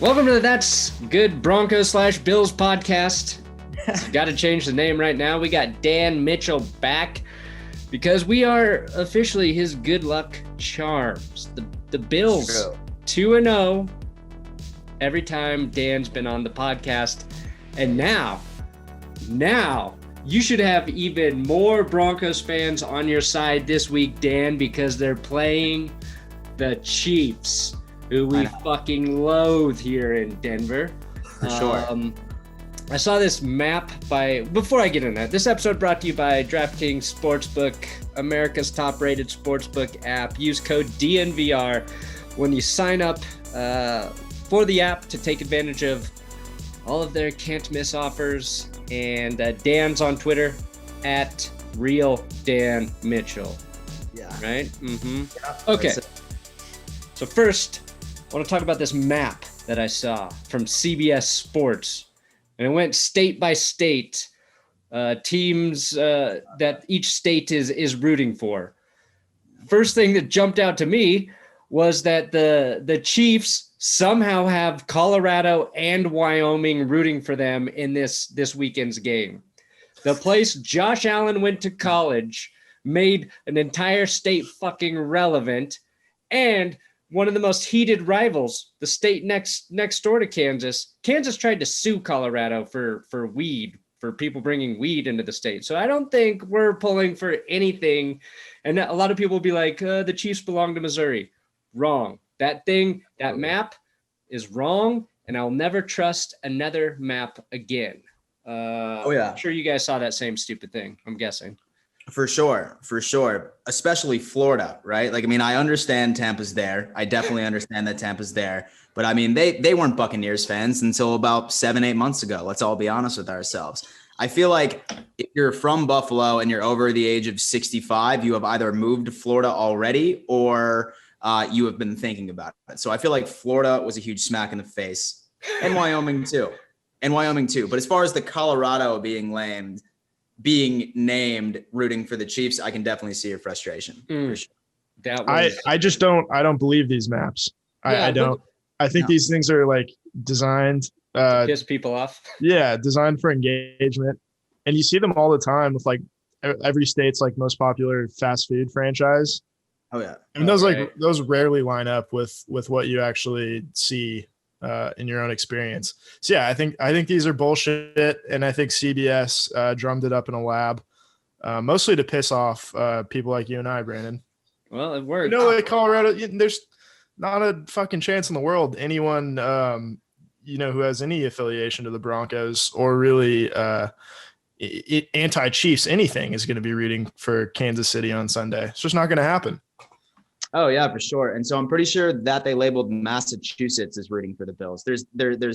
Welcome to the That's Good Broncos / Bills podcast. Got to change the name right now. We got Dan Mitchell back because we are officially his good luck charms. The Bills 2-0 every time Dan's been on the podcast. And now you should have even more Broncos fans on your side this week, Dan, because they're playing the Chiefs, who we fucking loathe here in Denver. For sure. I saw this map before I get into that, this episode brought to you by DraftKings Sportsbook, America's top-rated sportsbook app. Use code DNVR when you sign up for the app to take advantage of all of their can't-miss offers. And Dan's on Twitter at @RealDanMitchell. Yeah. Right? Mm-hmm. Yeah, okay. So first, I want to talk about this map that I saw from CBS Sports. And it went state by state, teams that each state is rooting for. First thing that jumped out to me was that the Chiefs somehow have Colorado and Wyoming rooting for them in this weekend's game. The place Josh Allen went to college made an entire state fucking relevant, and one of the most heated rivals, the state next door to Kansas. Kansas tried to sue Colorado for weed, for people bringing weed into the state. So I don't think we're pulling for anything. And a lot of people will be like, the Chiefs belong to Missouri. Wrong. That map is wrong, and I'll never trust another map again. I'm sure you guys saw that same stupid thing, I'm guessing. For sure. Especially Florida, right? Like, I mean, I understand Tampa's there. I definitely understand that Tampa's there. But I mean, they weren't Buccaneers fans until about 7-8 months ago. Let's all be honest with ourselves. I feel like if you're from Buffalo and you're over the age of 65, you have either moved to Florida already or you have been thinking about it. So I feel like Florida was a huge smack in the face, and Wyoming too. But as far as the Colorado being named rooting for the Chiefs, I can definitely see your frustration. For sure. I don't believe these maps. I don't. I think these things are like designed to piss people off. Yeah, designed for engagement, and you see them all the time with like every state's like most popular fast food franchise. Oh yeah, and those rarely line up with what you actually see in your own experience. So yeah, I think these are bullshit, and I think CBS drummed it up in a lab, mostly to piss off people like you and I, Brandon. Well, it worked. Like Colorado, there's not a fucking chance in the world anyone who has any affiliation to the Broncos or really anti-Chiefs anything is going to be rooting for Kansas City on Sunday. It's just not going to happen. Oh yeah, for sure. And so I'm pretty sure that they labeled Massachusetts as rooting for the Bills. There's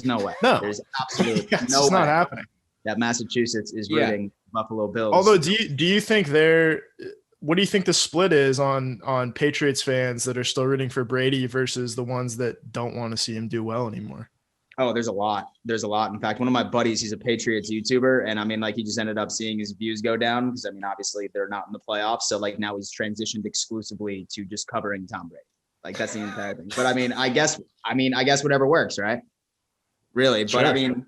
no way. No. There's absolutely no it's way not happening. That Massachusetts is rooting Buffalo Bills. Although, do you think what do you think the split is on Patriots fans that are still rooting for Brady versus the ones that don't want to see him do well anymore? Oh, there's a lot. In fact, one of my buddies, he's a Patriots YouTuber. And I mean, like, he just ended up seeing his views go down because, I mean, obviously they're not in the playoffs. So like now he's transitioned exclusively to just covering Tom Brady. Like that's the entire thing. But I mean, I guess whatever works, right? Really. Sure. But I mean,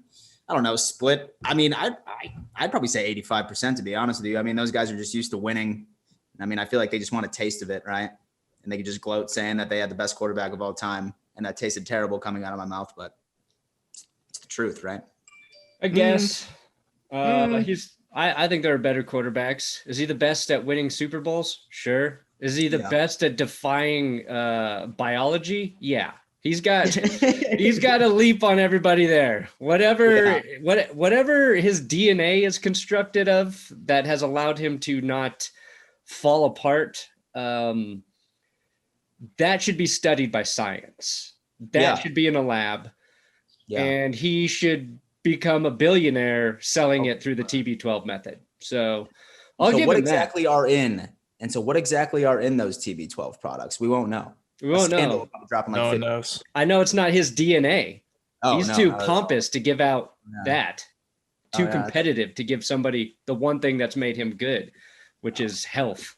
I don't know, split. I mean, I'd probably say 85%, to be honest with you. I mean, those guys are just used to winning. I mean, I feel like they just want a taste of it, right? And they could just gloat saying that they had the best quarterback of all time. And that tasted terrible coming out of my mouth, but it's the truth, right? I guess. I think there are better quarterbacks. Is he the best at winning Super Bowls? Sure. Is he the best at defying biology? Yeah. He's got a leap on everybody there. Whatever his DNA is constructed of that has allowed him to not fall apart. That should be studied by science. That should be in a lab. Yeah. And he should become a billionaire selling it through the TB12 method. So I'll give him that. What exactly are in those TB12 products? We won't know. We won't know. Dropping like no one knows. I know it's not his DNA. He's too pompous to give out that. Too competitive to give somebody the one thing that's made him good, which is health.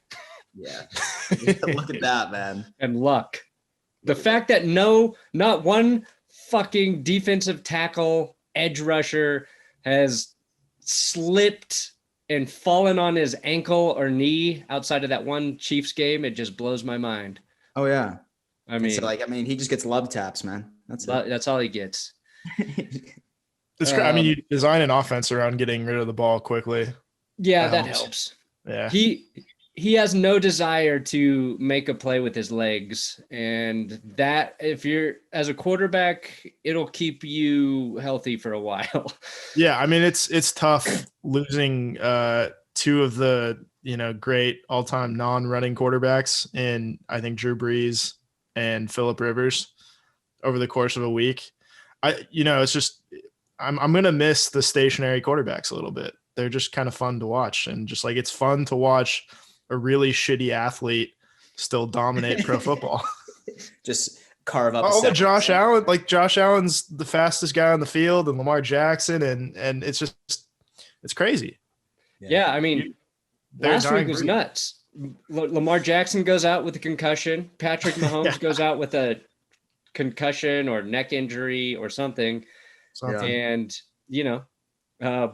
Yeah. Look at that, man. And luck. The fact that not one fucking defensive tackle, edge rusher has slipped and fallen on his ankle or knee outside of that one Chiefs game. It just blows my mind. Oh yeah. I mean, so he just gets love taps, man. That's it. That's all he gets. It's I mean, you design an offense around getting rid of the ball quickly. Yeah, that helps. Yeah. He has no desire to make a play with his legs. And that, if you're as a quarterback, it'll keep you healthy for a while. Yeah. I mean, it's tough losing two of the, great all-time non-running quarterbacks in, I think, Drew Brees and Phillip Rivers over the course of a week. It's just, I'm going to miss the stationary quarterbacks a little bit. They're just kind of fun to watch. And just like, it's fun to watch a really shitty athlete still dominate pro football. Just carve up. Oh, Josh Allen, like Josh Allen's the fastest guy on the field, and Lamar Jackson. And it's crazy. Yeah. I mean, last week was nuts. Lamar Jackson goes out with a concussion. Patrick Mahomes goes out with a concussion or neck injury or something. And,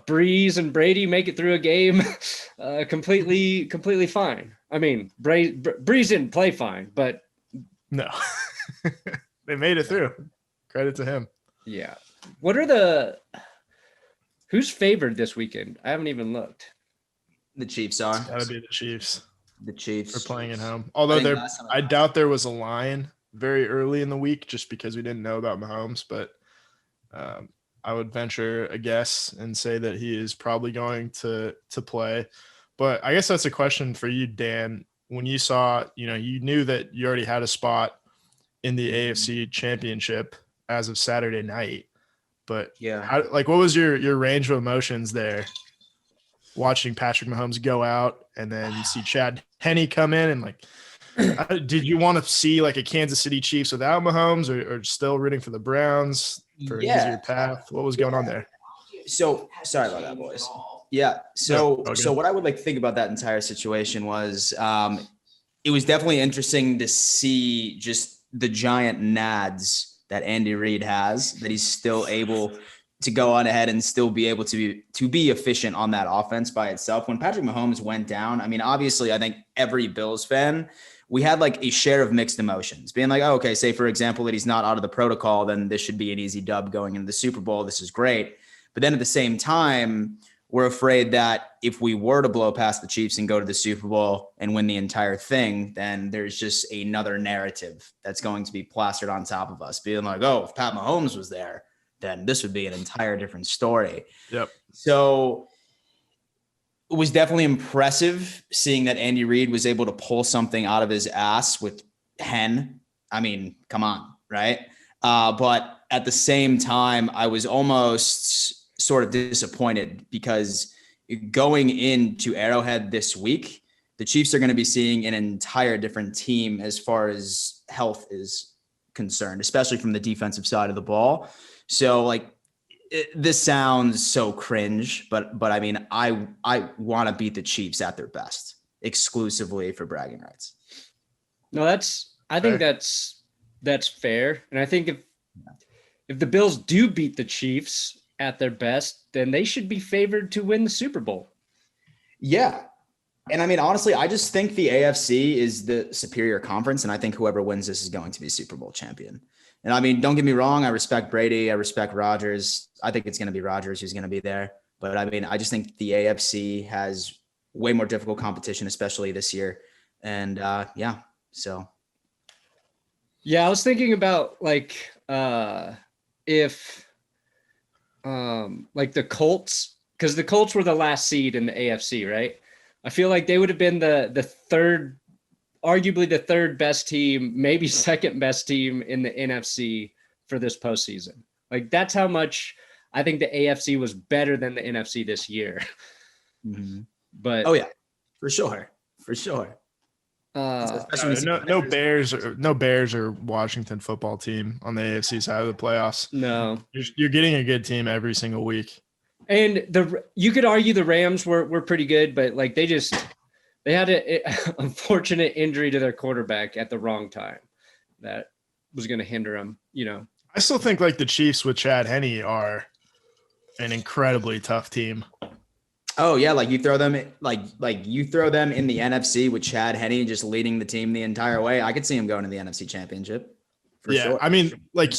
Breeze and Brady make it through a game completely fine. I mean, Breeze didn't play fine, but no, they made it through. Credit to him. Yeah. Who's favored this weekend? I haven't even looked. The Chiefs are. It's gotta be the Chiefs. The Chiefs are playing at home. Although I doubt there was a line very early in the week just because we didn't know about Mahomes, but I would venture a guess and say that he is probably going to play. But I guess that's a question for you, Dan. When you saw, you knew that you already had a spot in the AFC Championship as of Saturday night. But what was your range of emotions there? Watching Patrick Mahomes go out, and then you see Chad Henne come in, and did you want to see like a Kansas City Chiefs without Mahomes, or still rooting for the Browns for an easier path? What was going on there? So sorry about that, boys. Yeah. So what I would think about that entire situation was it was definitely interesting to see just the giant nads that Andy Reid has, that he's still able to go on ahead and still be able to be efficient on that offense by itself. When Patrick Mahomes went down, I mean, obviously, I think every Bills fan, we had a share of mixed emotions, being like, oh, okay, say for example, that he's not out of the protocol, then this should be an easy dub going into the Super Bowl. This is great. But then at the same time, we're afraid that if we were to blow past the Chiefs and go to the Super Bowl and win the entire thing, then there's just another narrative that's going to be plastered on top of us, being like, oh, if Pat Mahomes was there, then this would be an entire different story. Yep. So it was definitely impressive seeing that Andy Reid was able to pull something out of his ass with Hen. I mean, come on, right? But at the same time, I was almost sort of disappointed because going into Arrowhead this week, the Chiefs are going to be seeing an entire different team as far as health is concerned, especially from the defensive side of the ball. So this sounds so cringe, but I mean, I want to beat the Chiefs at their best exclusively for bragging rights. No, I think that's fair. And I think if the Bills do beat the Chiefs at their best, then they should be favored to win the Super Bowl. Yeah. And I mean, honestly, I just think the AFC is the superior conference. And I think whoever wins this is going to be Super Bowl champion. And I mean, don't get me wrong. I respect Brady. I respect Rodgers. I think it's going to be Rodgers who's going to be there. But I mean, I just think the AFC has way more difficult competition, especially this year. And so. Yeah, I was thinking about if the Colts, because the Colts were the last seed in the AFC, right? I feel like they would have been the third, arguably the third best team, maybe second best team in the NFC for this postseason. That's how much I think the AFC was better than the NFC this year. Mm-hmm. But for sure. No Bears or Washington football team on the AFC side of the playoffs. No, you're getting a good team every single week. And you could argue the Rams were pretty good, but they had an unfortunate injury to their quarterback at the wrong time that was going to hinder them. I still think like the Chiefs with Chad Henne are an incredibly tough team. Oh yeah, like you throw them you throw them in the NFC with Chad Henne just leading the team the entire way. I could see him going to the NFC Championship. For sure. I mean, like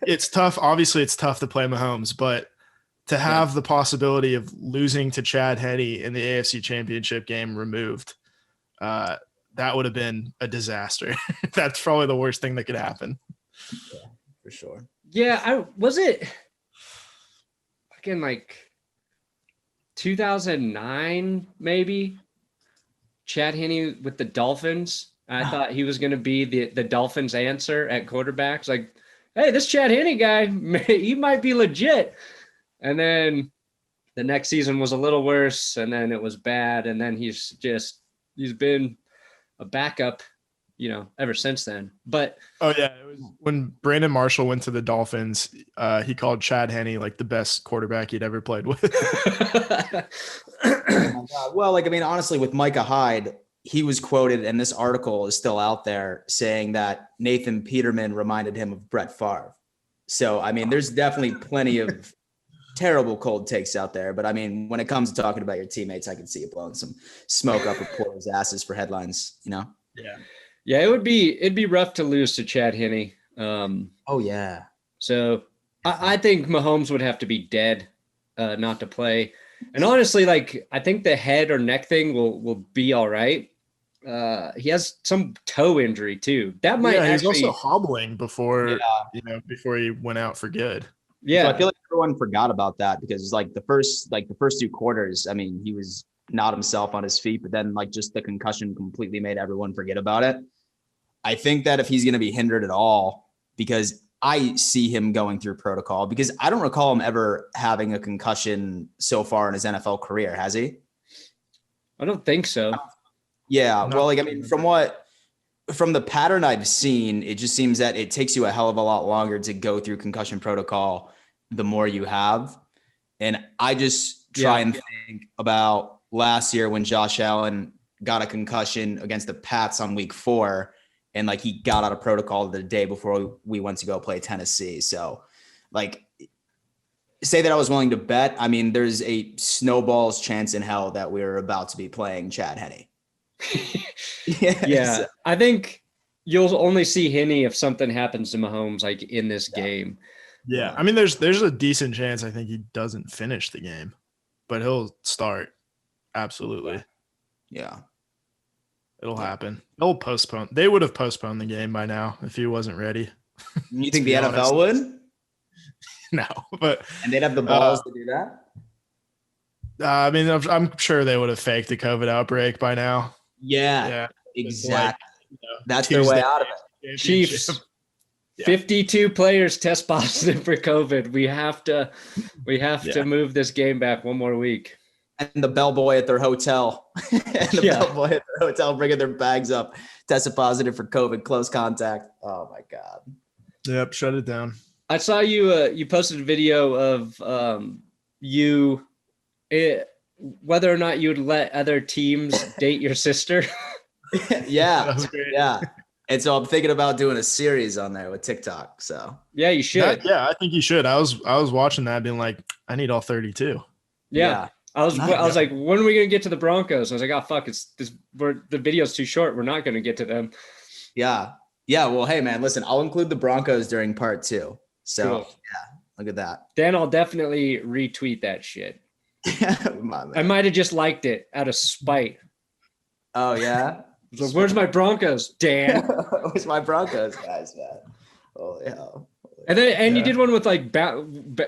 it's tough. Obviously, it's tough to play Mahomes, but to have the possibility of losing to Chad Henne in the AFC Championship game removed, that would have been a disaster. That's probably the worst thing that could happen. Yeah, for sure. Yeah, was it fucking like 2009 maybe? Chad Henne with the Dolphins. I thought he was going to be the Dolphins' answer at quarterbacks. Like, hey, this Chad Henne guy, he might be legit. And then the next season was a little worse, and then it was bad, and then he's been a backup, ever since then. But it was when Brandon Marshall went to the Dolphins, he called Chad Henne like the best quarterback he'd ever played with. Oh my God. Well, honestly, with Micah Hyde, he was quoted, and this article is still out there, saying that Nathan Peterman reminded him of Brett Favre. So, there's definitely plenty of terrible cold takes out there. But when it comes to talking about your teammates, I can see you blowing some smoke up reporters' asses for headlines, Yeah. Yeah, it'd be rough to lose to Chad Henne. Oh yeah. So I think Mahomes would have to be dead, not to play. And honestly, I think the head or neck thing will be all right. He has some toe injury too. That might he's also hobbling before he went out for good. Yeah. So I feel like everyone forgot about that because the first 2 quarters, he was not himself on his feet, but then just the concussion completely made everyone forget about it. I think that if he's going to be hindered at all, because I see him going through protocol, because I don't recall him ever having a concussion so far in his NFL career. Has he? I don't think so. Yeah. Well, from the pattern I've seen, it just seems that it takes you a hell of a lot longer to go through concussion protocol the more you have. And I just try and think about last year when Josh Allen got a concussion against the Pats on week 4, and he got out of protocol the day before we went to go play Tennessee. So say that I was willing to bet. There's a snowball's chance in hell that we're about to be playing Chad Henne. Yeah. I think you'll only see Henne if something happens to Mahomes in this game. Yeah. There's a decent chance I think he doesn't finish the game, but he'll start. Absolutely. Yeah. It'll happen. They'll postpone. They would have postponed the game by now if he wasn't ready. You think the NFL would? No, but and they'd have the balls to do that. I'm sure they would have faked a COVID outbreak by now. Yeah. Exactly. That's their way out of it. Chiefs. 52 players test positive for COVID. We have to move this game back one more week. And the bellboy at their hotel, bringing their bags up, tested positive for COVID, close contact. Oh my God. Yep. Shut it down. I saw you posted a video of whether or not you would let other teams date your sister. Yeah. That was great. Yeah. And so I'm thinking about doing a series on there with TikTok. So yeah, you should. I think you should. I was watching that being like, I need all 32. Yeah. I was like, when are we gonna get to the Broncos? I was like, oh fuck, the video's too short. We're not gonna get to them. Yeah. Yeah. Well, hey man, listen, I'll include the Broncos during part 2. So cool. Yeah, look at that. Dan, I'll definitely retweet that shit. I might have just liked it out of spite. Oh yeah. So where's my Broncos, Dan? Where's my Broncos, guys, man? Oh yeah. And you did one with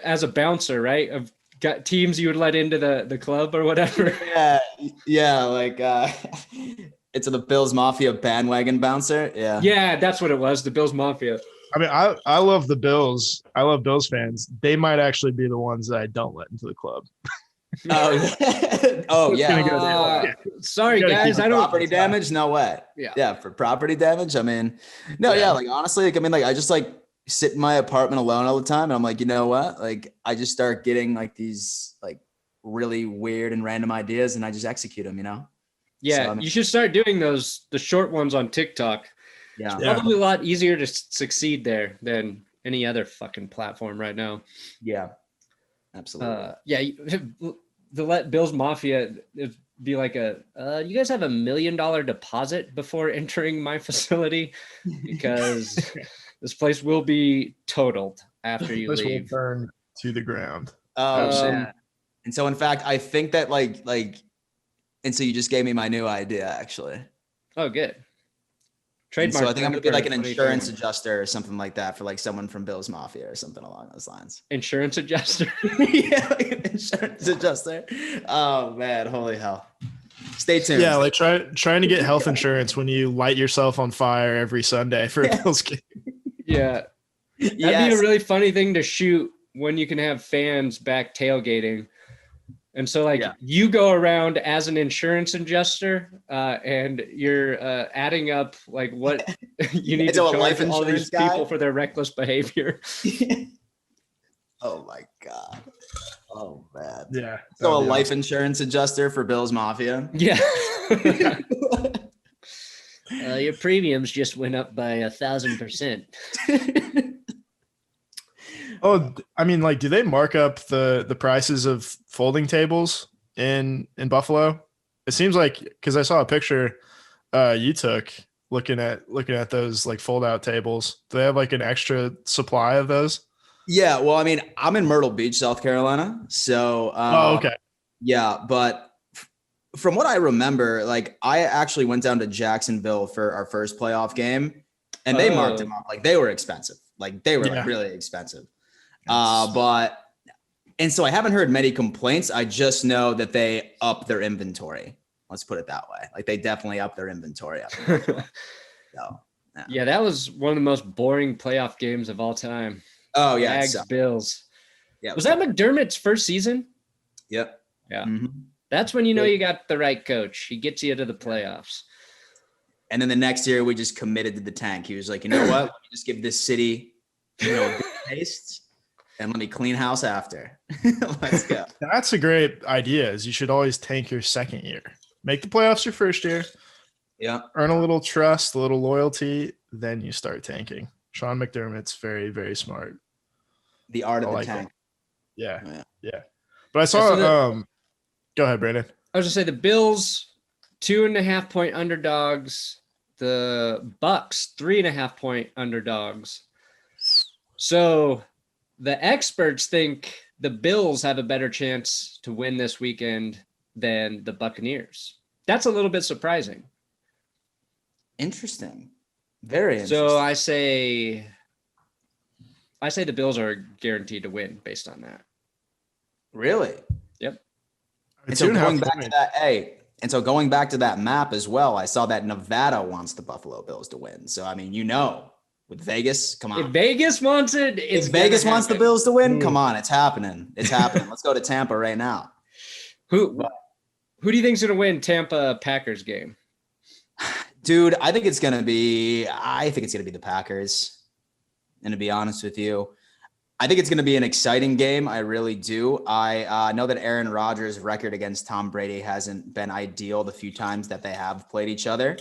as a bouncer, right? Of got teams you would let into the club or whatever. Yeah. It's the Bills Mafia bandwagon bouncer. Yeah, that's what it was. The Bills Mafia. I love the Bills. I love Bills fans. They might actually be the ones that I don't let into the club. Oh yeah. Sorry guys, I don't property damage. No way. Yeah. For property damage. Honestly, I just sit in my apartment alone all the time, and I'm like, you know what? I just start getting these really weird and random ideas, and I just execute them. Yeah, so, you should start doing the short ones on TikTok. Yeah, it's probably a lot easier to succeed there than any other fucking platform right now. Yeah, absolutely. The Bills Mafia, it'd be like you guys have $1 million deposit before entering my facility because this place will be totaled after you This will leave. burn to the ground. And so in fact, I think that and so you just gave me my new idea, actually. Oh, good. And Trademark. so I think I'm gonna be like an 2021. insurance adjuster or something like that for like someone from Bill's Mafia or something along those lines. Insurance adjuster. Yeah, like an insurance adjuster. Oh man, holy hell. Stay tuned. Yeah, like trying to get health insurance when you light yourself on fire every Sunday for a Bills game. Yeah. That'd be a really funny thing to shoot when you can have fans back tailgating. And so you go around as an insurance adjuster and you're adding up like what you need to charge all these people for their reckless behavior. Oh my God. Oh man. Yeah. So a life insurance adjuster for Bill's Mafia. Yeah. Your premiums just went up by 1,000%. Oh, I mean, like, do they mark up the prices of folding tables in Buffalo? It seems like, because I saw a picture you took looking at those like fold out tables. Do they have like an extra supply of those? Yeah, well, I mean, I'm in Myrtle Beach, South Carolina, so okay. Yeah, but from what I remember, like I actually went down to Jacksonville for our first playoff game, and they marked them up like they were expensive, like they were like really expensive. And so I haven't heard many complaints. I just know that they up their inventory. Let's put it that way. Like they definitely up their inventory. So, yeah, that was one of the most boring playoff games of all time. Oh yeah, Jags Bills. Yeah, was that McDermott's first season? Yep. Yeah. Mm-hmm. That's when you know you got the right coach. He gets you to the playoffs. And then the next year we just committed to the tank. He was like, you know what? Let me just give this city, a good taste. And let me clean house after. Let's go. That's a great idea. Is you should always tank your second year. Make the playoffs your first year. Yeah. Earn a little trust, a little loyalty, then you start tanking. Sean McDermott's very, very smart. The art of the tank. Yeah. But I saw go ahead, Brandon. I was gonna say the Bills 2.5 point underdogs, the Bucks 3.5 point underdogs. So the experts think the Bills have a better chance to win this weekend than the Buccaneers. That's a little bit surprising. Interesting. Very interesting. So I say the Bills are guaranteed to win based on that. Really? Yep. And so going back to that, going back to that map as well, I saw that Nevada wants the Buffalo Bills to win. So I mean, with Vegas, come on. If Vegas wants it, if Vegas wants the Bills to win, come on, it's happening. It's happening. Let's go to Tampa right now. Who do you think's gonna win Tampa Packers game? Dude, I think it's gonna be the Packers. And to be honest with you, I think it's going to be an exciting game. I really do. I know that Aaron Rodgers' record against Tom Brady hasn't been ideal the few times that they have played each other.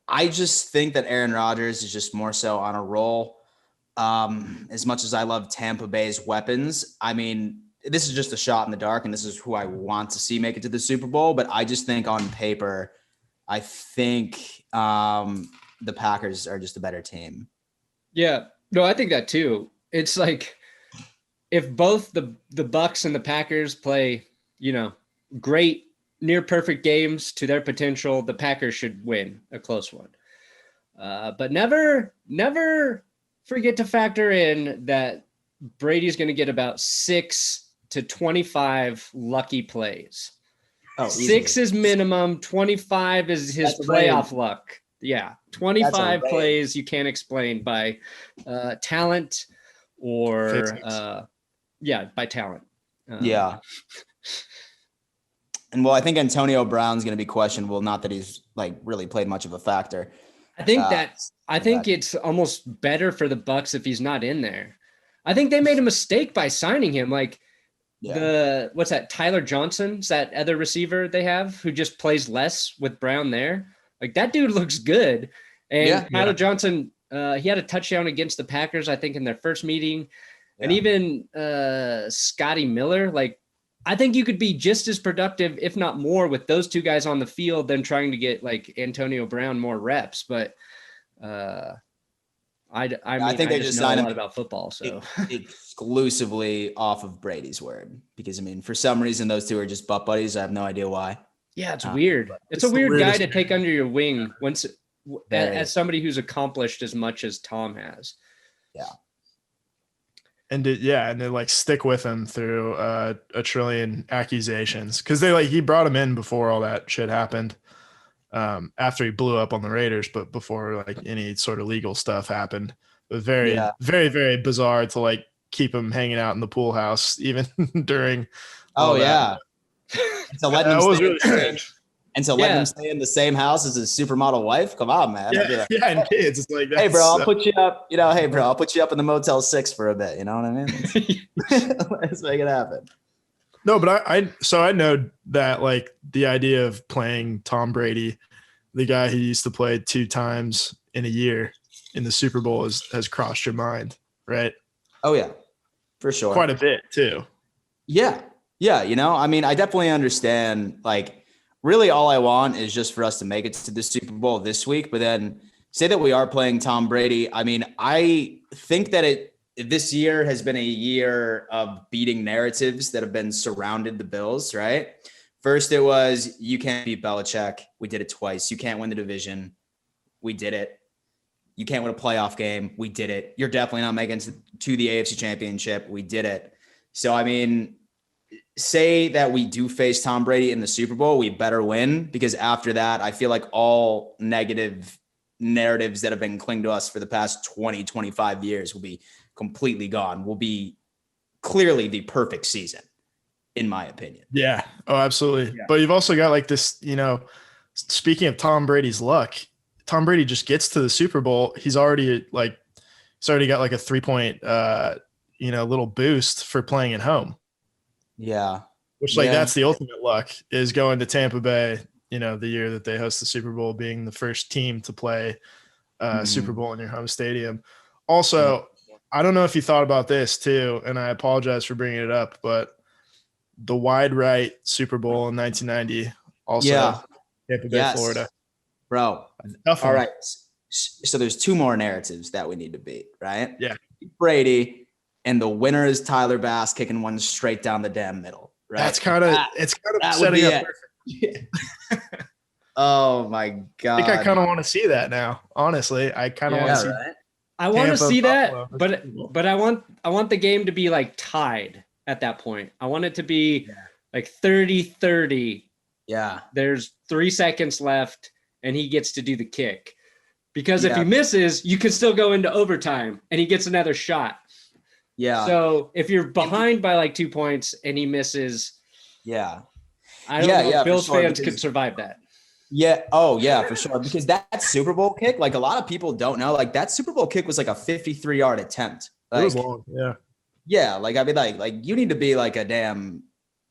I just think that Aaron Rodgers is just more so on a roll. As much as I love Tampa Bay's weapons, I mean, this is just a shot in the dark, and this is who I want to see make it to the Super Bowl. But I just think on paper, I think the Packers are just a better team. Yeah, no, I think that too. It's like if both the Bucks and the Packers play, great, near perfect games to their potential, the Packers should win a close one. But never forget to factor in that Brady's going to get about 6 to 25 lucky plays. Oh, 6 is minimum. 25 is his playoff luck. Yeah, 25 plays you can't explain by talent or by talent. Yeah. And well, I think Antonio Brown's going to be questionable. Not that he's like really played much of a factor. I think it's almost better for the Bucks if he's not in there. I think they made a mistake by signing him. Like what's that? Tyler Johnson's that other receiver they have who just plays less with Brown there. Like that dude looks good. And Tyler Johnson He had a touchdown against the Packers, I think, in their first meeting. Yeah. And even Scotty Miller, like, I think you could be just as productive, if not more, with those two guys on the field than trying to get like Antonio Brown more reps. But I think they I just know signed a him lot about football. So exclusively off of Brady's word, because I mean, for some reason, those two are just butt buddies. I have no idea why. yeah, it's weird. It's a the weird guy weirdest to take thing. under your wing once Very. as somebody who's accomplished as much as Tom has. Yeah. And they like stick with him through a trillion accusations, because he brought him in before all that shit happened, after he blew up on the Raiders, but before like any sort of legal stuff happened. It was very, very, very bizarre to like keep him hanging out in the pool house even during. Oh that. And to let That him was stay, really strange. and to let him stay in the same house as his supermodel wife. Come on, man. I'd be like, And kids. It's like, hey, bro, I'll put you up. Hey, bro, I'll put you up in the Motel 6 for a bit. You know what I mean? Let's make it happen. No, but I know that like the idea of playing Tom Brady, the guy who used to play 2 times in a year in the Super Bowl, has crossed your mind, right? Oh yeah, for sure. Quite a bit too. Yeah. Yeah. I mean, I definitely understand. Like, really all I want is just for us to make it to the Super Bowl this week. But then say that we are playing Tom Brady. I mean, I think that this year has been a year of beating narratives that have been surrounded the Bills, right? First, it was, you can't beat Belichick. We did it twice. You can't win the division. We did it. You can't win a playoff game. We did it. You're definitely not making it to the AFC Championship. We did it. So, I mean, say that we do face Tom Brady in the Super Bowl, we better win, because after that, I feel like all negative narratives that have been clinging to us for the past 20, 25 years will be completely gone. Will be clearly the perfect season, in my opinion. Yeah. Oh, absolutely. Yeah. But you've also got like this, speaking of Tom Brady's luck, Tom Brady just gets to the Super Bowl. He's already got like a 3-point, little boost for playing at home. Yeah. Which that's the ultimate luck, is going to Tampa Bay, the year that they host the Super Bowl, being the first team to play Super Bowl in your home stadium. Also, I don't know if you thought about this too, and I apologize for bringing it up, but the wide right Super Bowl in 1990, also Tampa Bay, Florida. Bro. All right. So there's 2 more narratives that we need to beat, right? Yeah. Brady, and the winner is Tyler Bass kicking one straight down the damn middle, right? That's kind of setting up perfect. Oh my God. I think I kind of want to see that now. Honestly, I kind of want to see. Right? I want to see that, Buffalo. but I want the game to be like tied at that point. I want it to be like 30-30. Yeah. There's 3 seconds left and he gets to do the kick. Because if he misses, you can still go into overtime and he gets another shot. Yeah. So if you're behind by like 2 points and he misses, I don't know if Bills fans could survive that. Yeah. Oh, yeah, for sure. Because that Super Bowl kick, like a lot of people don't know, like that Super Bowl kick was like a 53-yard attempt. Like, it was long. Yeah. Yeah. Like, I mean, like you need to be like a damn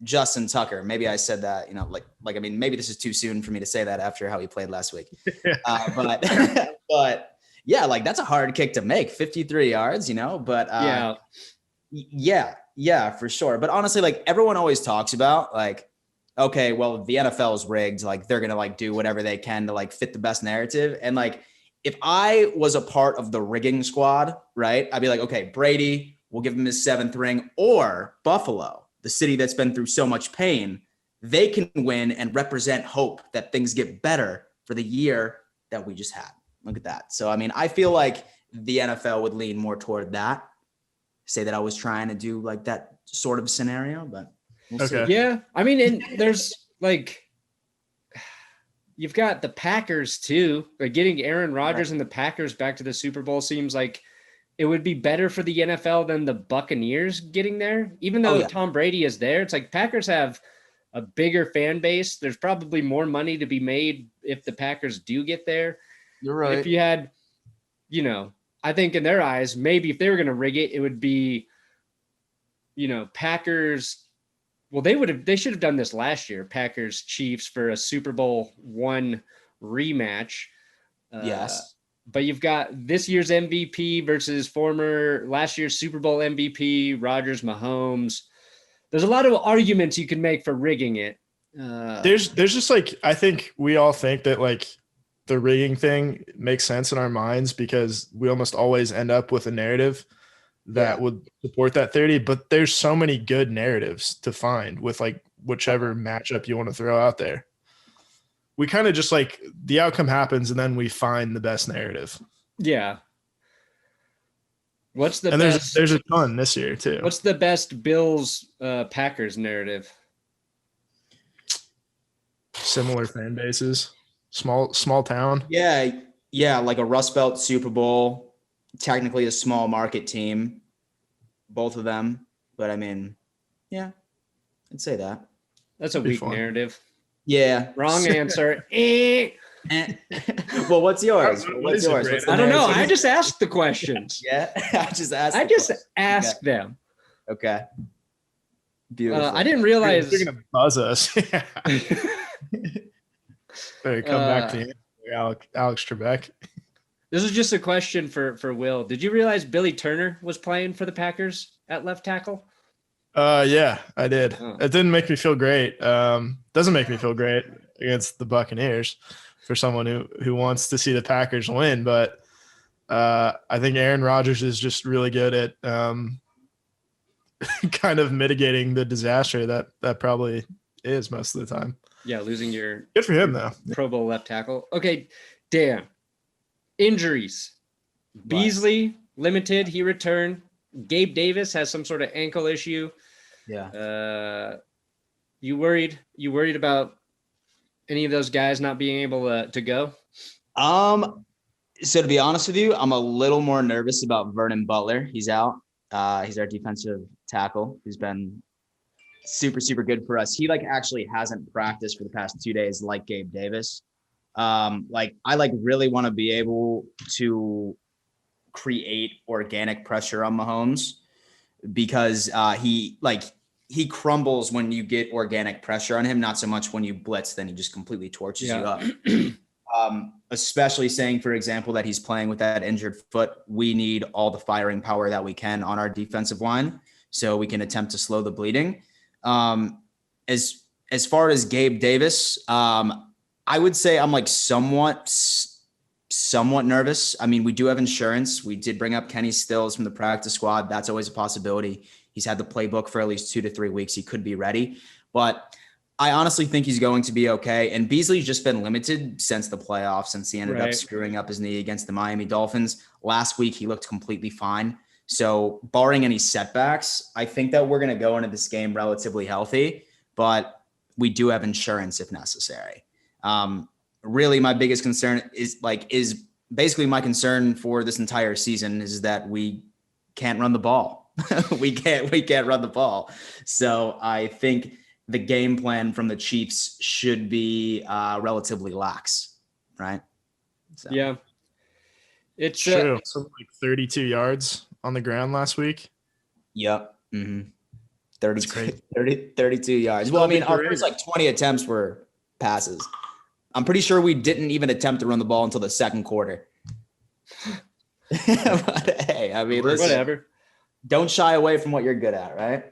Justin Tucker. Maybe I said that, I mean, maybe this is too soon for me to say that after how he played last week. But yeah, like that's a hard kick to make, 53 yards, but yeah, for sure. But honestly, like everyone always talks about like, okay, well, the NFL is rigged. Like they're going to like do whatever they can to like fit the best narrative. And like, if I was a part of the rigging squad, right, I'd be like, okay, Brady, we'll give him his 7th ring, or Buffalo, the city that's been through so much pain, they can win and represent hope that things get better for the year that we just had. Look at that. So, I mean, I feel like the NFL would lean more toward that. Say that I was trying to do like that sort of scenario, but we'll see. Yeah. I mean, and there's like, you've got the Packers too. Like getting Aaron Rodgers and the Packers back to the Super Bowl seems like it would be better for the NFL than the Buccaneers getting there. Even though Tom Brady is there, it's like Packers have a bigger fan base. There's probably more money to be made if the Packers do get there. You're right. If you had, I think in their eyes, maybe if they were going to rig it, it would be, Packers. Well, they should have done this last year, Packers Chiefs, for a Super Bowl I rematch. Yes. but you've got this year's MVP versus last year's Super Bowl MVP, Rodgers, Mahomes. There's a lot of arguments you can make for rigging it. There's just like, I think we all think that like the rigging thing makes sense in our minds because we almost always end up with a narrative that would support that theory. But there's so many good narratives to find with like whichever matchup you want to throw out there. We kind of just like the outcome happens and then we find the best narrative. Yeah. What's the and best? There's a ton this year too. What's the best Bills Packers narrative? Similar fan bases, small town. Yeah, like a Rust Belt Super Bowl, technically a small market team, both of them. But I mean, yeah, I'd say that. That's a weak narrative. Yeah. Wrong answer. Well, what's yours? What's yours? I don't know. I just asked the questions. Yeah, I just asked them. Okay. Beautiful. I didn't realize you're gonna buzz us. Better come back to you, Alex Trebek. This is just a question for Will. Did you realize Billy Turner was playing for the Packers at left tackle? Yeah, I did. It didn't make me feel great. Doesn't make me feel great against the Buccaneers for someone who wants to see the Packers win. But I think Aaron Rodgers is just really good at kind of mitigating the disaster that probably is most of the time. Yeah, losing your good for him though. Pro Bowl left tackle. Okay, Dan. Injuries. Beasley limited. He returned. Gabe Davis has some sort of ankle issue. Yeah. You worried about any of those guys not being able to go? So to be honest with you, I'm a little more nervous about Vernon Butler. He's out. He's our defensive tackle who's been super, super good for us. He actually hasn't practiced for the past 2 days like Gabe Davis. I really want to be able to create organic pressure on Mahomes because he crumbles when you get organic pressure on him, not so much when you blitz, then he just completely torches you up. Especially saying, for example, that he's playing with that injured foot. We need all the firing power that we can on our defensive line so we can attempt to slow the bleeding. As far as Gabe Davis, I would say I'm somewhat nervous. I mean, we do have insurance. We did bring up Kenny Stills from the practice squad. That's always a possibility. He's had the playbook for at least 2 to 3 weeks. He could be ready, but I honestly think he's going to be okay. And Beasley's just been limited since the playoffs, since he ended up screwing up his knee against the Miami Dolphins. Last week, he looked completely fine. So barring any setbacks, I think that we're going to go into this game relatively healthy, but we do have insurance if necessary. Really, my biggest concern is basically my concern for this entire season is that we can't run the ball. we can't run the ball. So I think the game plan from the Chiefs should be relatively lax, right? So. Yeah. It's true. So 32 yards on the ground last week. Yep. Mm-hmm. 32 yards. Well, I mean, our first 20 attempts were passes. I'm pretty sure we didn't even attempt to run the ball until the second quarter. But hey, I mean, listen, whatever. Don't shy away from what you're good at, right?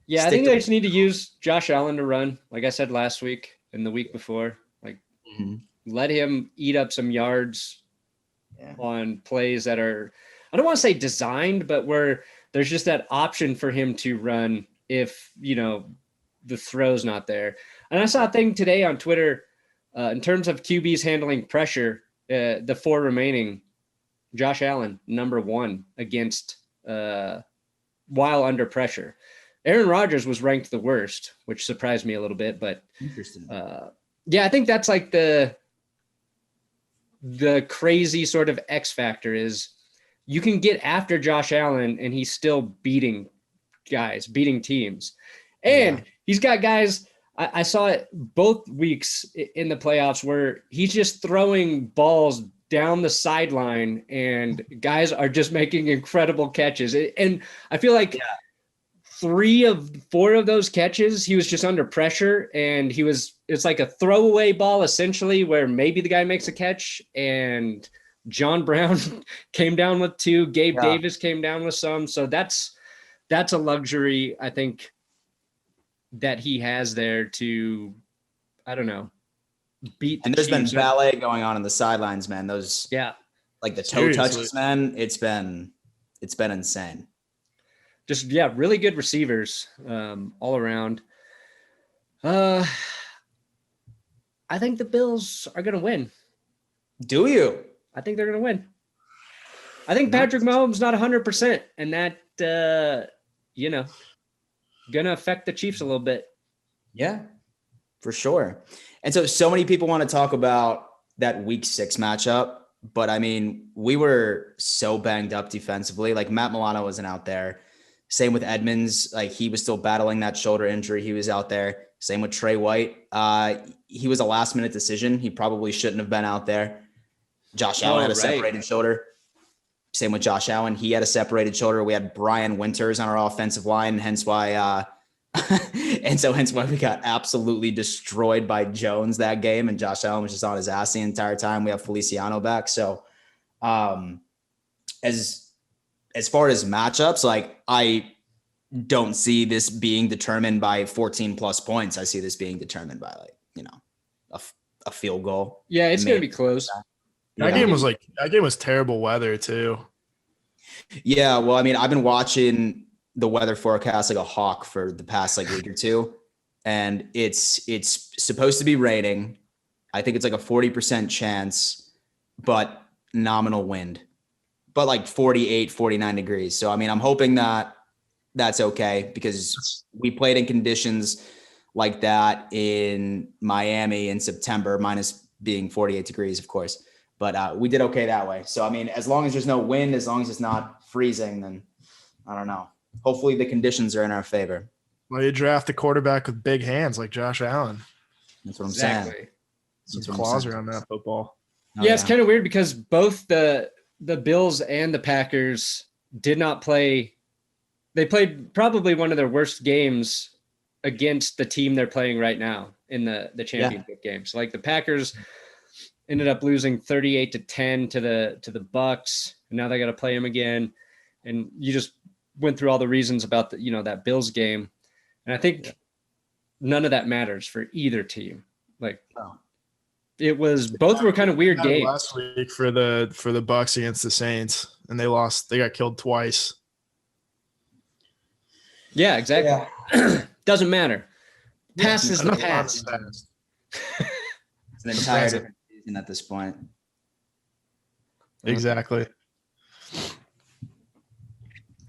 Yeah, I think they just need to use Josh Allen to run, like I said last week and the week before. Let him eat up some yards on plays that are, I don't want to say designed, but where there's just that option for him to run if, the throw's not there. And I saw a thing today on Twitter in terms of QBs handling pressure, the 4 remaining, Josh Allen, number 1 against while under pressure. Aaron Rodgers was ranked the worst, which surprised me a little bit, but interesting. I think that's the crazy sort of X factor is you can get after Josh Allen and he's still beating teams. And he's got guys, I saw it both weeks in the playoffs where he's just throwing balls down the sideline and guys are just making incredible catches. And I feel like 3 of 4 of those catches, he was just under pressure and it's like a throwaway ball essentially where maybe the guy makes a catch and John Brown came down with 2. Gabe Yeah. Davis came down with some. So that's a luxury, I think, that he has there to, I don't know, beat the And there's been Chiefs. ballet going on the sidelines, man. Those Yeah. like the toe Seriously. touches, man. It's been insane. Just, yeah, really good receivers all around. I think the Bills are going to win. Do you? I think they're going to win. I think Patrick Mahomes not 100%, and that, going to affect the Chiefs a little bit. Yeah, for sure. And so many people want to talk about that week 6 matchup, but I mean, we were so banged up defensively. Like Matt Milano wasn't out there. Same with Edmonds. Like he was still battling that shoulder injury. He was out there. Same with Trey White. He was a last minute decision. He probably shouldn't have been out there. Josh Allen had a separated shoulder. Same with Josh Allen. He had a separated shoulder. We had Brian Winters on our offensive line, hence why we got absolutely destroyed by Jones that game. And Josh Allen was just on his ass the entire time. We have Feliciano back. So as far as matchups, like I don't see this being determined by 14 plus points. I see this being determined by a field goal. Yeah, it's going to be close. That game was terrible weather too. Yeah, well, I mean, I've been watching the weather forecast like a hawk for the past week or two, and it's supposed to be raining. I think it's like a 40% chance, but nominal wind, but like 48, 49 degrees. So, I mean, I'm hoping that that's okay because we played in conditions like that in Miami in September, minus being 48 degrees, of course. But we did okay that way. So, I mean, as long as there's no wind, as long as it's not freezing, then I don't know. Hopefully the conditions are in our favor. Well, you draft a quarterback with big hands like Josh Allen. That's what I'm saying. Some claws around that football. Yeah, it's kind of weird because both the Bills and the Packers did not play. They played probably one of their worst games against the team they're playing right now in the championship game. So like the Packers ended up losing 38-10 to the Bucks. And now they got to play them again. And you just went through all the reasons about that Bills game. And I think none of that matters for either team. It was, both were kind of weird games. Last week for the Bucks against the Saints, and they lost. They got killed twice. Yeah, exactly. Yeah. Doesn't matter. Past is the past. It's an entire different season at this point. Exactly.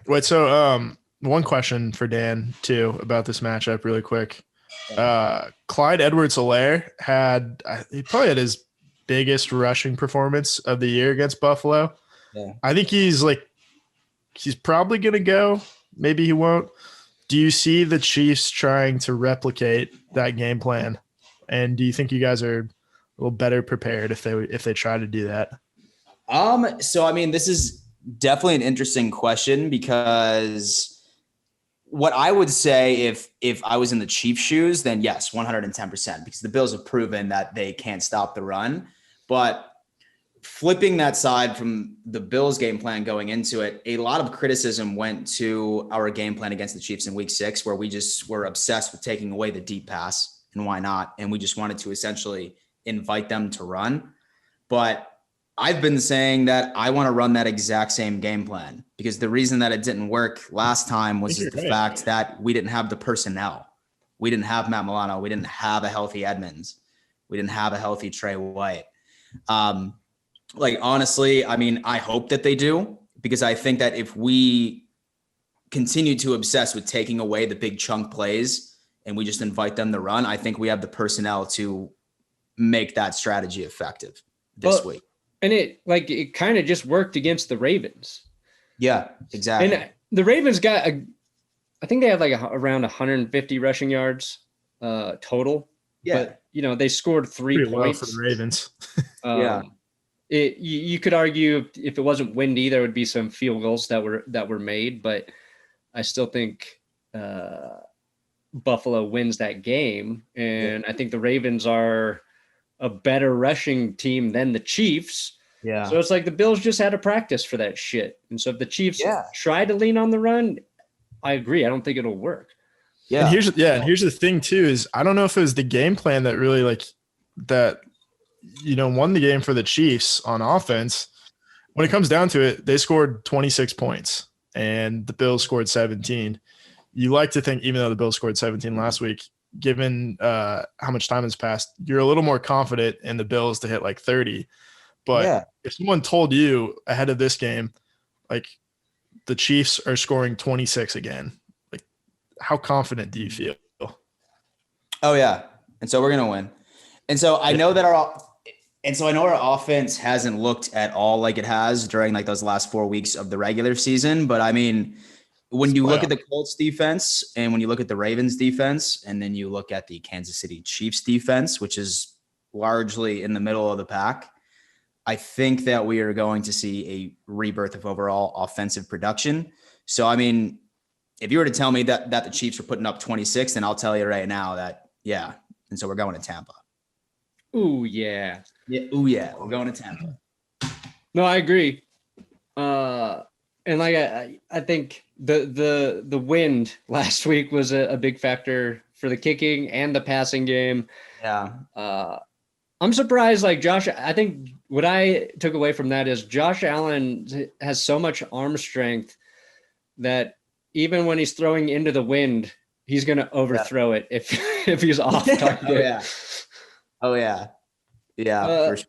Wait, so one question for Dan too about this matchup really quick. Clyde Edwards-Helaire he probably had his biggest rushing performance of the year against Buffalo. Yeah. I think he's probably going to go. Maybe he won't. Do you see the Chiefs trying to replicate that game plan? And do you think you guys are a little better prepared if they try to do that? So, I mean, this is definitely an interesting question because what I would say if I was in the Chiefs' shoes, then yes, 110%, because the Bills have proven that they can't stop the run. But flipping that side from the Bills game plan going into it, a lot of criticism went to our game plan against the Chiefs in week 6, where we just were obsessed with taking away the deep pass, and why not? And we just wanted to essentially invite them to run. But I've been saying that I want to run that exact same game plan, because the reason that it didn't work last time was the fact that we didn't have the personnel. We didn't have Matt Milano. We didn't have a healthy Edmonds. We didn't have a healthy Trey White. Honestly, I mean, I hope that they do, because I think that if we continue to obsess with taking away the big chunk plays and we just invite them to run, I think we have the personnel to make that strategy effective this week. And it kind of just worked against the Ravens. Yeah, exactly. And the Ravens got I think they had around 150 rushing yards total. Yeah. But they scored 3 points for the Ravens. You could argue if it wasn't windy, there would be some field goals that were made, but I still think Buffalo wins that game, and I think the Ravens are a better rushing team than the Chiefs. Yeah. So it's like the Bills just had to practice for that shit. And so if the Chiefs try to lean on the run, I agree. I don't think it'll work. Yeah. And here's the thing too, is I don't know if it was the game plan that really won the game for the Chiefs on offense. When it comes down to it, they scored 26 points and the Bills scored 17. You like to think, even though the Bills scored 17 last week, given how much time has passed, you're a little more confident in the Bills to hit like 30. But if someone told you ahead of this game, like the Chiefs are scoring 26 again, like how confident do you feel? Oh yeah. And so we're going to win. And so I know our offense hasn't looked at all like it has during like those last 4 weeks of the regular season. But I mean, when you look at the Colts defense and when you look at the Ravens defense, and then you look at the Kansas City Chiefs defense, which is largely in the middle of the pack, I think that we are going to see a rebirth of overall offensive production. So, I mean, if you were to tell me that the Chiefs are putting up 26, then I'll tell you right now that, yeah. And so we're going to Tampa. Ooh, yeah. Ooh, yeah. We're going to Tampa. No, I agree. And like I think the wind last week was a big factor for the kicking and the passing game. Yeah. I'm surprised, like Josh. I think what I took away from that is Josh Allen has so much arm strength that even when he's throwing into the wind, he's going to overthrow it if he's off target. Oh yeah. For sure.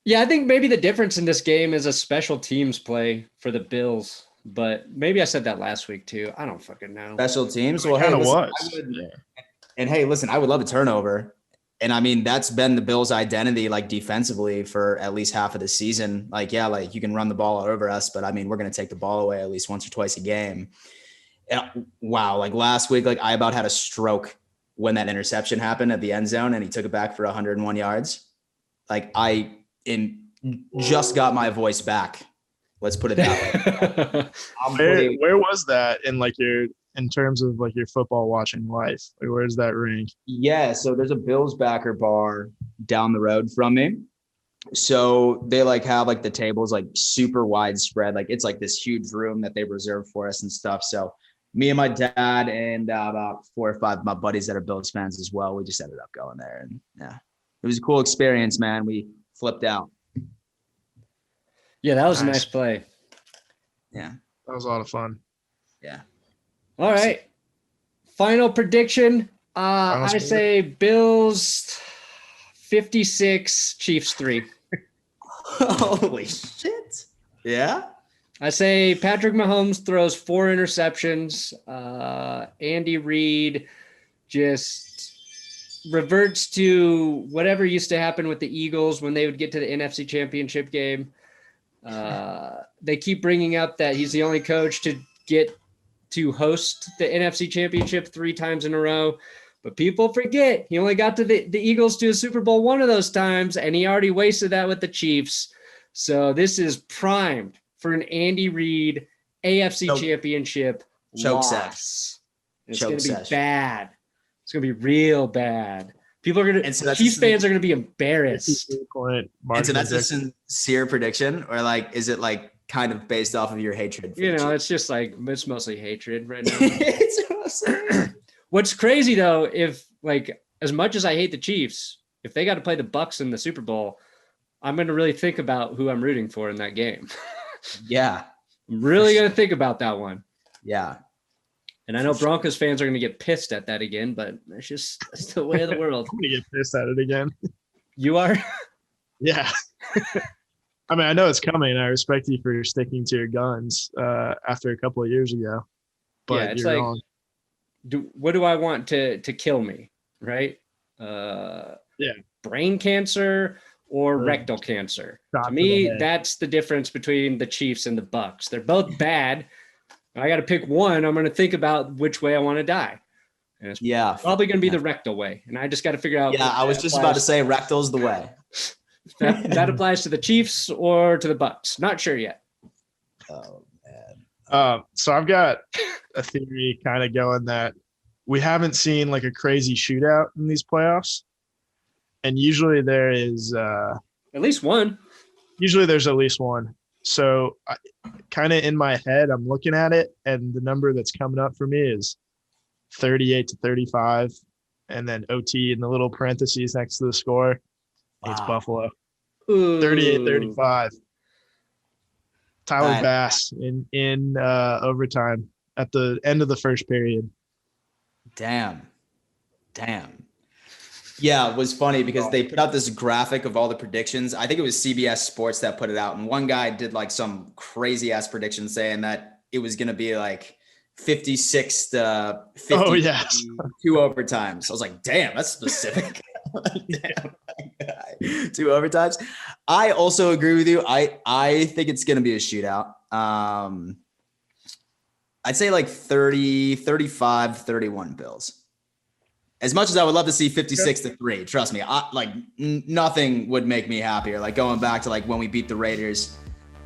Yeah, I think maybe the difference in this game is a special teams play for the Bills, but maybe I said that last week too. I don't fucking know. Special teams? Well, hey, listen, I would love a turnover. And I mean, that's been the Bills' identity, like defensively for at least half of the season. Like, yeah, like you can run the ball over us, but I mean, we're going to take the ball away at least once or twice a game. And wow. Like last week, like I about had a stroke when that interception happened at the end zone and he took it back for 101 yards. Like just got my voice back. Let's put it that way. Where was that in terms of like your football watching life? Like, where's that rank? Yeah. So there's a Bills backer bar down the road from me. So they like have like the tables like super widespread. Like it's like this huge room that they reserved for us and stuff. So me and my dad and about 4 or 5 of my buddies that are Bills fans as well, we just ended up going there. And yeah, it was a cool experience, man. We flipped out. Yeah, that was a nice play. Yeah. That was a lot of fun. Yeah. All right. Final prediction. I say Bills 56, Chiefs 3. Holy shit. Yeah. I say Patrick Mahomes throws 4 interceptions. Andy Reid just reverts to whatever used to happen with the Eagles when they would get to the NFC Championship game. They keep bringing up that he's the only coach to get to host the NFC Championship 3 times in a row. But people forget he only got to the Eagles to a Super Bowl one of those times, and he already wasted that with the Chiefs. So this is primed for an Andy Reid AFC Championship loss. It's going to be bad. It's going to be real bad. People are going to – Chiefs fans are going to be embarrassed. And so that's a sincere prediction, or like is it like kind of based off of your hatred? It's just like it's mostly hatred right now. What's crazy though, if like as much as I hate the Chiefs, if they got to play the Bucs in the Super Bowl, I'm going to really think about who I'm rooting for in that game. Yeah, I'm really going to think about that one. Yeah. And I know Broncos fans are going to get pissed at that again, but that's the way of the world. I'm going to get pissed at it again. You are? Yeah. I mean, I know it's coming. I respect you for sticking to your guns after a couple of years ago. But yeah, it's you're like, wrong. What do I want to kill me, right? Brain cancer or rectal cancer. To me, that's the difference between the Chiefs and the Bucs. They're both bad. I got to pick one. I'm going to think about which way I want to die. And it's probably going to be the rectal way. And I just got to figure out. Yeah, I was just about to say rectal's the way. That applies to the Chiefs or to the Bucs. Not sure yet. Oh, man. So I've got a theory kind of going that we haven't seen like a crazy shootout in these playoffs. And usually there is at least one. Usually there's at least one. So kind of in my head, I'm looking at it, and the number that's coming up for me is 38-35, and then OT in the little parentheses next to the score. It's Buffalo. 38-35. Tyler Bass in overtime at the end of the first period. Damn. Yeah, it was funny because they put out this graphic of all the predictions. I think it was CBS Sports that put it out. And one guy did like some crazy ass prediction saying that it was going to be like 56-50, 2 overtimes. I was like, damn, that's specific. Damn. 2 overtimes. I also agree with you. I think it's going to be a shootout. I'd say like 30, 35, 31 Bills. As much as I would love to see 56-3, trust me, nothing would make me happier. Like going back to like when we beat the Raiders,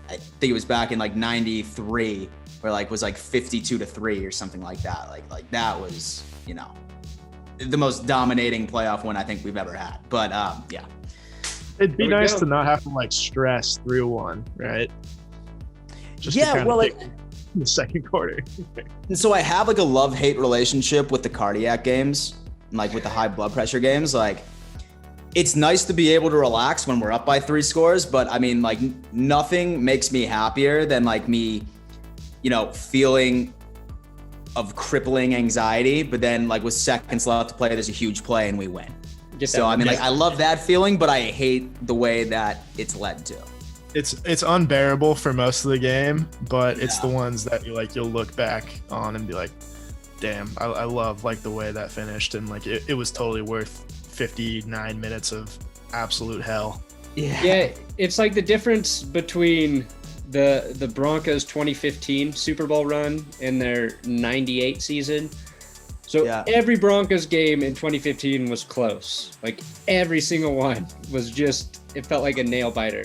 I think it was back in like 93, where like was like 52-3 or something like that. Like that was, you know, the most dominating playoff win I think we've ever had. But yeah. It'd be nice to not have to like stress 3-1, right? Just in the second quarter. And so I have like a love-hate relationship with the cardiac games, like with the high blood pressure games. Like it's nice to be able to relax when we're up by 3 scores, but I mean, like nothing makes me happier than like me, you know, feeling of crippling anxiety, but then like with seconds left to play, there's a huge play and we win. So I mean, like I love that feeling, but I hate the way that it's led to. It's unbearable for most of the game, but it's the ones that you'll look back on and be like, damn, I love like the way that finished, and like it was totally worth 59 minutes of absolute hell. Yeah, it's like the difference between the Broncos 2015 Super Bowl run and their 98 season. So every Broncos game in 2015 was close. Like every single one was just, it felt like a nail biter.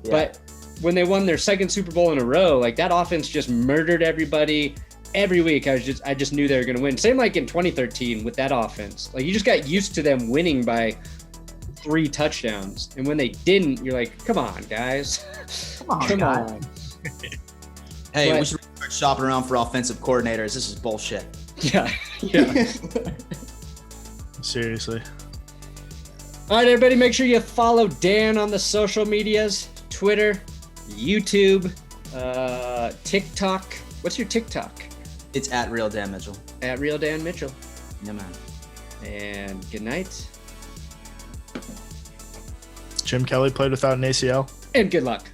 Yeah. But when they won their second Super Bowl in a row, like that offense just murdered everybody. Every week, I just knew they were going to win. Same like in 2013 with that offense. Like you just got used to them winning by 3 touchdowns, and when they didn't, you're like, "Come on, guys! Come on!" Hey, we should start shopping around for offensive coordinators. This is bullshit. Yeah. Seriously. All right, everybody, make sure you follow Dan on the social medias: Twitter, YouTube, TikTok. What's your TikTok? It's at Real Dan Mitchell. At Real Dan Mitchell. Yeah, man. And good night. Jim Kelly played without an ACL. And good luck.